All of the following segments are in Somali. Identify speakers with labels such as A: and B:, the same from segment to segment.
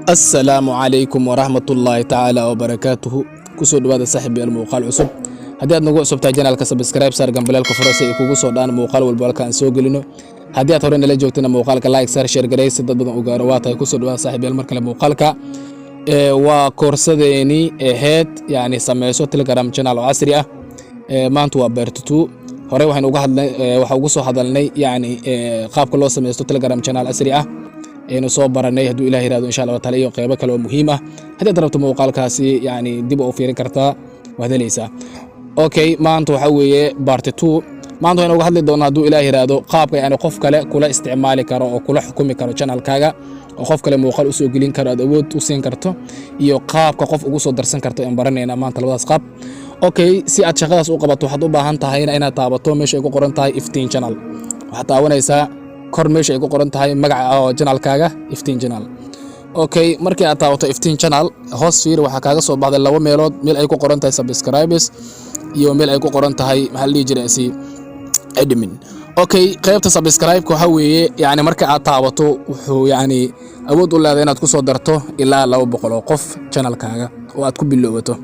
A: السلام عليكم ورحمة الله تعالى وبركاته كسو دوادا صاحبي الموقال عصب هدي أد نغو عصبتا جانالك سبسكرايب سار جنبلالك فراسي إكوغو سودان موقال والبالكا أنسو قلينو هدي أد هورين اللي جوتنا موقالك لايك سار شير غري سدد بدن أغارواتها كسو دوادا صاحبي المركلة موقالك وكورسديني هيد يعني سميسو تلقرام جانال عصري maanta waa beertutu hore waxa ugu soo hadalnay yani qaabka loo sameeyo Telegram channel asri ah ee soo baranay haduu Ilaahay raado insha Allah taala iyo qaybo kale oo muhiim ah hadii darabto muuqaalkaasi yani dib u fiirin kartaa wadalaysa okay maanta waxa weeye part 2 maanta waxaan uga hadli doonaa haduu Ilaahay raado qaabka yani qof kale kula isticmaali karo oo kula xukumi karo channelkaaga oo qof kale muuqaal u soo gelin karo awood u siin karto iyo qaabka qof ugu soo darsan karto in baranayna maanta labadaas qaab okay si aad shaqadaas u qabato waxaad u baahan tahay inaad taabato meesha ay ku qoran tahay iftiin channel waxaad taabanaysaa kor meesha ay ku qoran tahay magaca channelkaaga iftiin channel okay markii aad taabato iftiin channel hoos fiir waxa kaaga soo baxday laba meelood meel ay ku qoran tahay subscribers iyo meel ay ku qoran tahay maxaa la jiray admin okay qaybta subscribe waxa weeye yani marka aad taabato wuxuu yani awood u leedahay inaad ku soo darto ilaa 200 qof channelkaaga oo aad ku bilowdo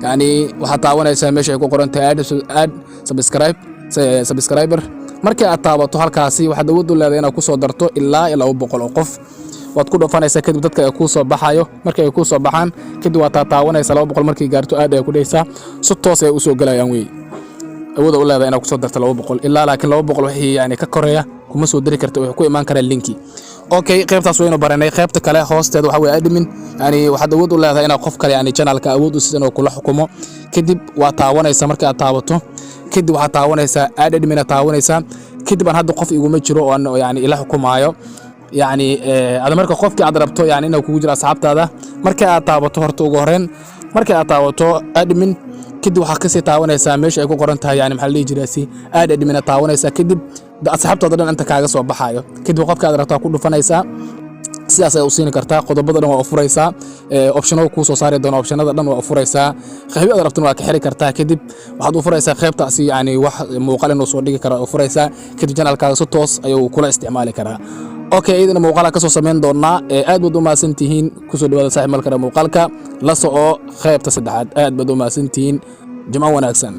A: يعني waxaad taabanaysaa meesha ay ku qoran tahay add subscriber markii aad taabato halkaasi waxaad awood u leedahay inaad ku soo darto ilaa 200 qof waad ku dhafanaysaa kadib dadka ay ku soo baxayo markii ay ku soo baxaan kadib waad taabanaysaa 200 markii gaarto aad ay ku dhaysaa si toos ay u soo galayaan way awood u leedahay inaad ku soo darto 200 ilaa laakiin 200 wixii yani ka koreeya kuma soo diri karto wax ku iman kara linki okay qaybtaas waynu baranay qaybta kale hoosteed waxa weeye admin yani waxaad awood u leedahay inaad qof kale yani channelka awood u siisan oo kula xukumo kadib waa taawanaysaa marka aad taabato kadib waxaad taawanaysaa admin aad taawanaysaa kadib aan hadda qof iguma jiro oo yani ila xukumaayo yani aad marka qofkii aad rabto yani inuu kugu jiro asxaabtaada marka aad taabato horta ugu horeen marka aad taabato admin kadib waxaad ka sii taawanaysaa meesha ay ku qoran tahay yani maxaa la jiray admin aad taawanaysaa kadib asxaabtaada dhan inta kaaga soo baxayo kadib qofka aad rabto ku dhufanaysaa sidaas ay u siin kartaa qodobada dhan waa u furaysaa optionada ku soo saari doona optionada dhan waa u furaysaa qaybta aad rabto waa ka xiri kartaa kadib waxaad u furaysaa qaybtaasi yani wax muuqaal inuu soo dhigi karo u furaysaa kadib channelkaaga si toos ayuu kula isticmaali karaa okay idin muuqaal ka soo sameyn doona aad baad u maasantihiin ku soo dhawaada saaxiib malka muuqaalka la soo qaybta saddexaad aad baad u maasantihiin jamac wanaagsan